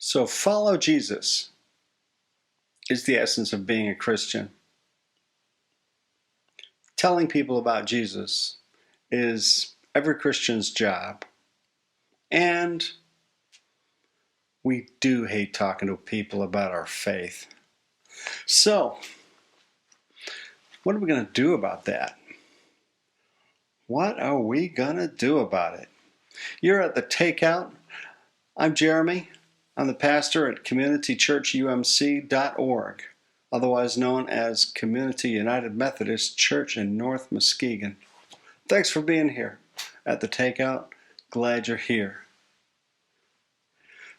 So follow Jesus is the essence of being a Christian. Telling people about Jesus is every Christian's job. And we do hate talking to people about our faith. So, what are we going to do about that? What are we going to do about it? You're at the Takeout. I'm Jeremy. I'm the pastor at communitychurchumc.org, otherwise known as Community United Methodist Church in North Muskegon. Thanks for being here at the Takeout. Glad you're here.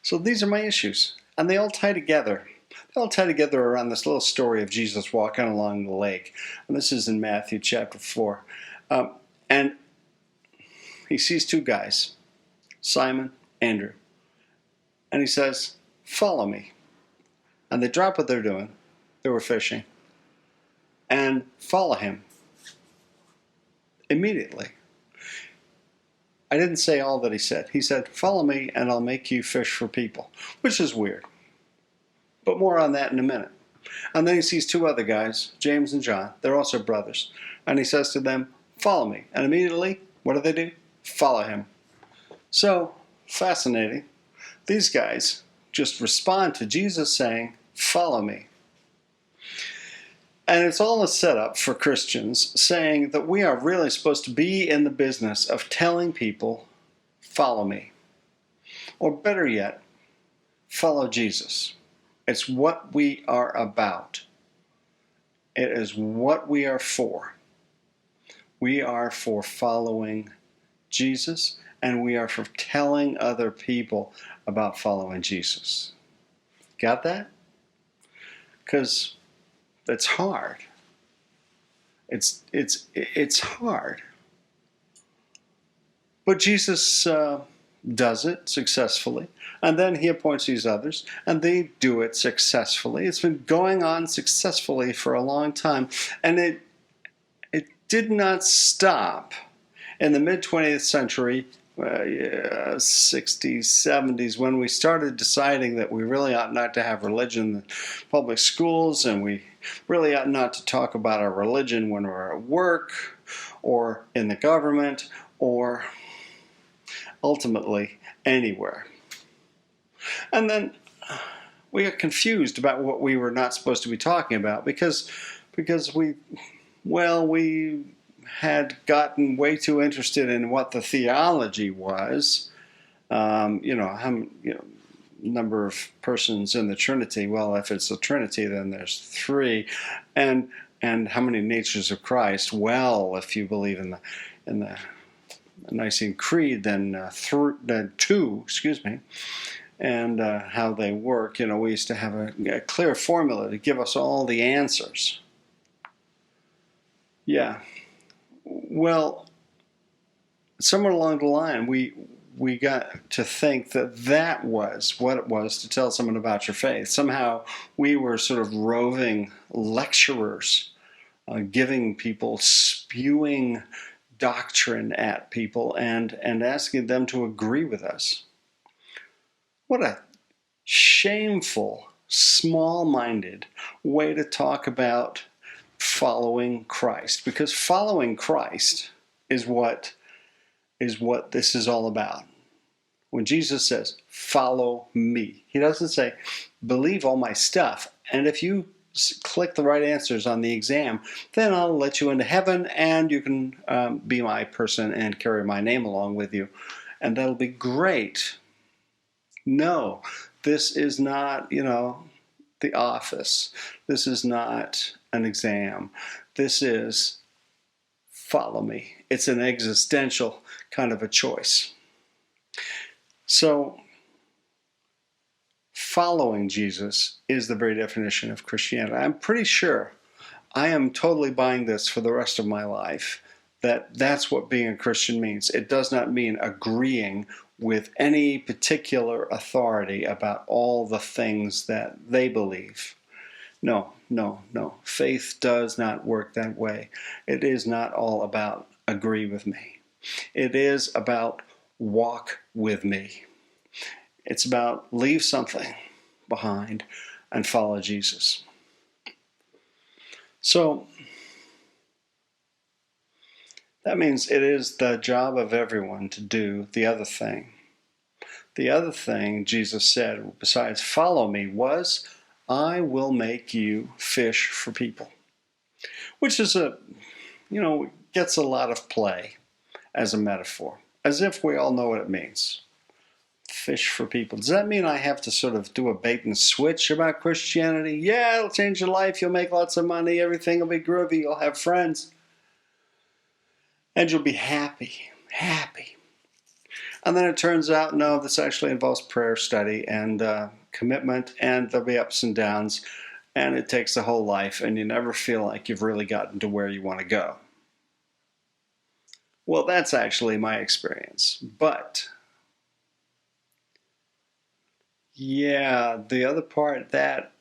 So these are my issues, and they all tie together. They all tie together around this little story of Jesus walking along the lake. And this is in Matthew chapter 4. And he sees two guys, Simon, Andrew. And he says, "Follow me." And they drop what they're doing. They were fishing. And follow him immediately. I didn't say all that he said. He said, "Follow me and I'll make you fish for people," which is weird. But more on that in a minute. And then he sees two other guys, James and John. They're also brothers. And he says to them, "Follow me." And immediately, what do? Follow him. So, fascinating. These guys just respond to Jesus saying, "Follow me." And it's all a setup for Christians saying that we are really supposed to be in the business of telling people, "Follow me." Or better yet, follow Jesus. It's what we are about. It is what we are for. We are for following Jesus, and we are for telling other people about following Jesus. Got that? Because it's hard. It's hard. But Jesus does it successfully, and then he appoints these others, and they do it successfully. It's been going on successfully for a long time, and it did not stop in the mid-20th century, 60s, 70s, when we started deciding that we really ought not to have religion in the public schools, and we really ought not to talk about our religion when we're at work or in the government or ultimately anywhere. And then we got confused about what we were not supposed to be talking about because we had gotten way too interested in what the theology was. Number of persons in the Trinity. Well, if it's the Trinity, then there's three, and how many natures of Christ? Well, if you believe in the Nicene Creed, then two. Excuse me. And how they work. We used to have a clear formula to give us all the answers. Yeah. Well, somewhere along the line, we got to think that was what it was to tell someone about your faith. Somehow we were sort of roving lecturers, giving people, spewing doctrine at people and asking them to agree with us. What a shameful, small-minded way to talk about following Christ, because following Christ is what this is all about. When Jesus says, "Follow me," he doesn't say, "Believe all my stuff, and if you click the right answers on the exam, then I'll let you into heaven, and you can be my person and carry my name along with you, and that'll be great." No, this is not, the office. This is not an exam. This is follow me. It's an existential kind of a choice. So, following Jesus is the very definition of Christianity. I'm pretty sure I am totally buying this for the rest of my life, that's what being a Christian means. It does not mean agreeing with any particular authority about all the things that they believe. No. Faith does not work that way. It is not all about agree with me. It is about walk with me. It's about leave something behind and follow Jesus. So that means it is the job of everyone to do the other thing. The other thing Jesus said, besides follow me, was, I will make you fish for people. Which is gets a lot of play as a metaphor, as if we all know what it means. Fish for people. Does that mean I have to sort of do a bait and switch about Christianity? Yeah, it'll change your life. You'll make lots of money. Everything will be groovy. You'll have friends. And you'll be happy. Happy. And then it turns out, no, this actually involves prayer, study, and commitment, and there'll be ups and downs, and it takes a whole life, and you never feel like you've really gotten to where you want to go. Well, that's actually my experience. But yeah, the other part, that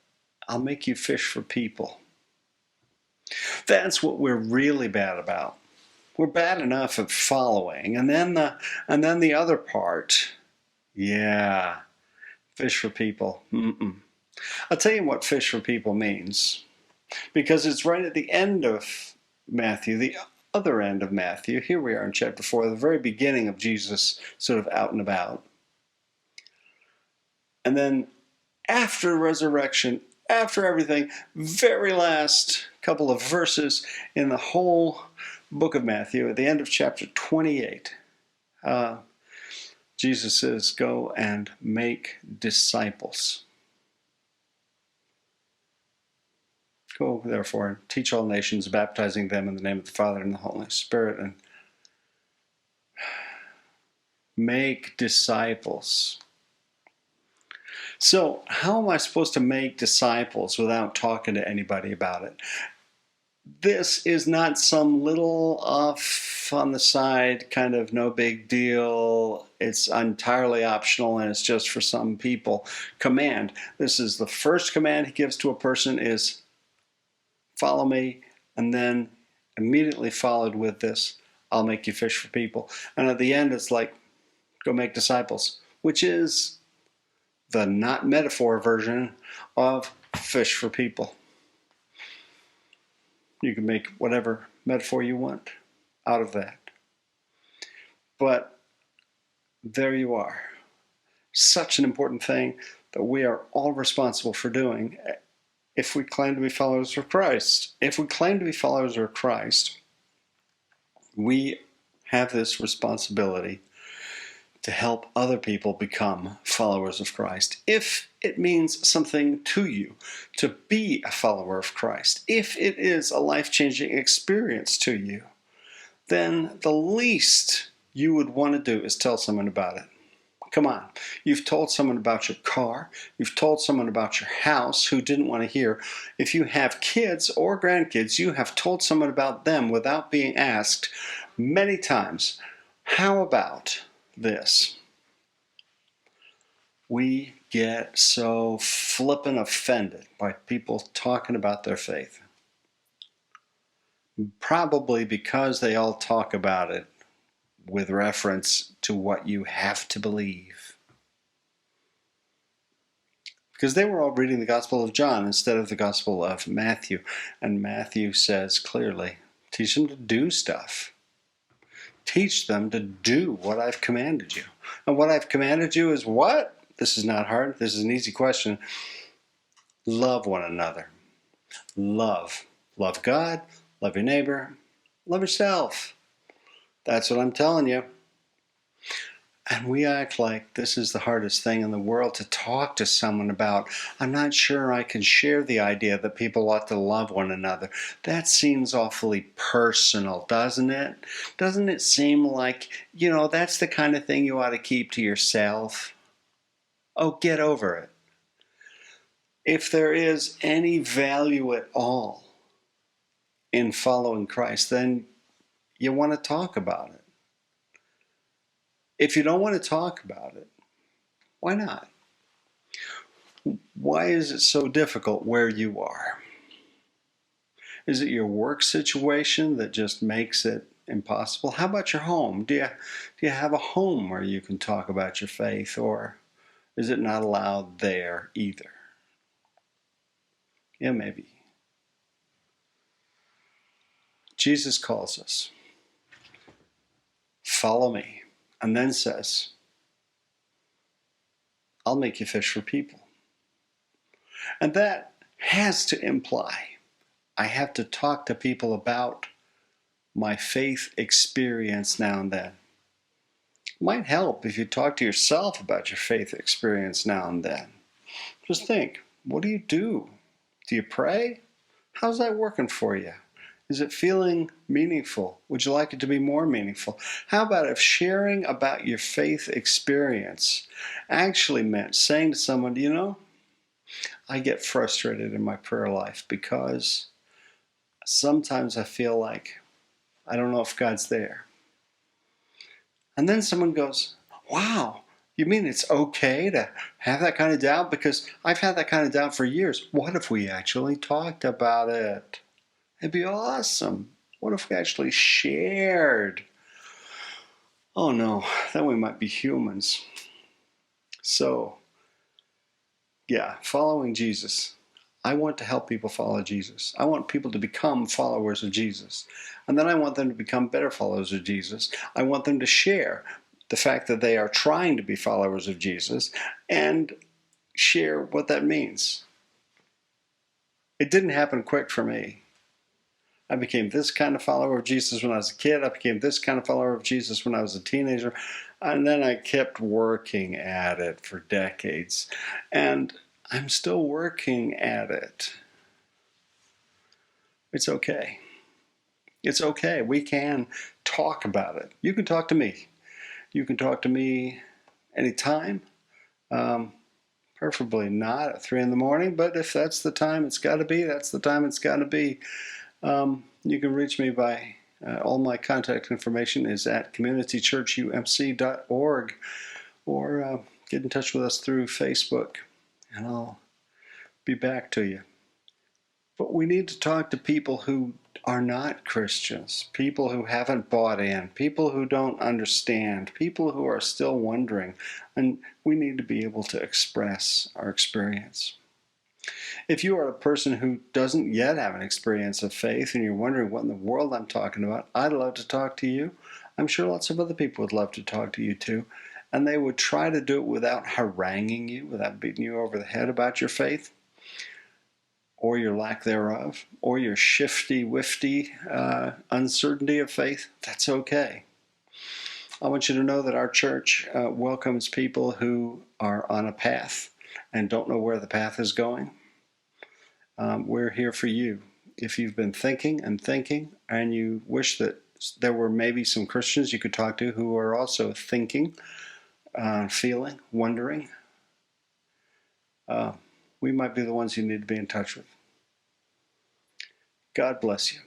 I'll make you fish for people. That's what we're really bad about. We're bad enough at following, and then the other part, yeah, fish for people. I'll tell you what fish for people means, because it's right at the end of Matthew, the other end of Matthew. Here we are in chapter 4, the very beginning of Jesus sort of out and about. And then after resurrection, after everything, very last couple of verses in the whole book of Matthew, at the end of chapter 28, Jesus says, go and make disciples. Go, therefore, and teach all nations, baptizing them in the name of the Father and the Holy Spirit, and make disciples. So, how am I supposed to make disciples without talking to anybody about it? This is not some little off on the side kind of no big deal, it's entirely optional and it's just for some people command. This is the first command he gives to a person is follow me, and then immediately followed with this, I'll make you fish for people. And at the end it's like, go make disciples, which is the not metaphor version of fish for people. You can make whatever metaphor you want out of that. But there you are. Such an important thing that we are all responsible for doing if we claim to be followers of Christ. If we claim to be followers of Christ, we have this responsibility to help other people become followers of Christ. If it means something to you to be a follower of Christ, if it is a life-changing experience to you, then the least you would want to do is tell someone about it. Come on, you've told someone about your car, you've told someone about your house who didn't want to hear. If you have kids or grandkids, you have told someone about them without being asked many times. How about this? We get so flippin' offended by people talking about their faith. Probably because they all talk about it with reference to what you have to believe. Because they were all reading the Gospel of John instead of the Gospel of Matthew. And Matthew says clearly, teach them to do stuff. Teach them to do what I've commanded you. And what I've commanded you is what? This is not hard. This is an easy question. Love one another. Love. Love God. Love your neighbor. Love yourself. That's what I'm telling you. And we act like this is the hardest thing in the world to talk to someone about. I'm not sure I can share the idea that people ought to love one another. That seems awfully personal, doesn't it? Doesn't it seem like, that's the kind of thing you ought to keep to yourself? Oh, get over it. If there is any value at all in following Christ, then you want to talk about it. If you don't want to talk about it, why not? Why is it so difficult where you are? Is it your work situation that just makes it impossible? How about your home? Do you have a home where you can talk about your faith? Or Is it not allowed there either? Yeah, maybe. Jesus calls us, follow me, and then says, I'll make you fish for people. And that has to imply I have to talk to people about my faith experience now and then. It might help if you talk to yourself about your faith experience now and then. Just think, what do you do? Do you pray? How's that working for you? Is it feeling meaningful? Would you like it to be more meaningful? How about if sharing about your faith experience actually meant saying to someone, you know, I get frustrated in my prayer life because sometimes I feel like I don't know if God's there. And then someone goes, wow, you mean it's okay to have that kind of doubt? Because I've had that kind of doubt for years. What if we actually talked about it? It'd be awesome. What if we actually shared? Oh no, then we might be humans. So, yeah, following Jesus. I want to help people follow Jesus. I want people to become followers of Jesus. And then I want them to become better followers of Jesus. I want them to share the fact that they are trying to be followers of Jesus and share what that means. It didn't happen quick for me. I became this kind of follower of Jesus when I was a kid. I became this kind of follower of Jesus when I was a teenager. And then I kept working at it for decades. And I'm still working at it. It's okay. It's okay. We can talk about it. You can talk to me. You can talk to me anytime. Preferably not at 3 in the morning, but if that's the time it's got to be, that's the time it's got to be. You can reach me by all my contact information is at communitychurchumc.org, or get in touch with us through Facebook, and I'll be back to you. But we need to talk to people who are not Christians, people who haven't bought in, people who don't understand, people who are still wondering, and we need to be able to express our experience. If you are a person who doesn't yet have an experience of faith and you're wondering what in the world I'm talking about, I'd love to talk to you. I'm sure lots of other people would love to talk to you too. And they would try to do it without haranguing you, without beating you over the head about your faith, or your lack thereof, or your shifty-wifty uncertainty of faith. That's okay. I want you to know that our church welcomes people who are on a path and don't know where the path is going. We're here for you. If you've been thinking and you wish that there were maybe some Christians you could talk to who are also thinking, feeling, wondering, we might be the ones you need to be in touch with. God bless you.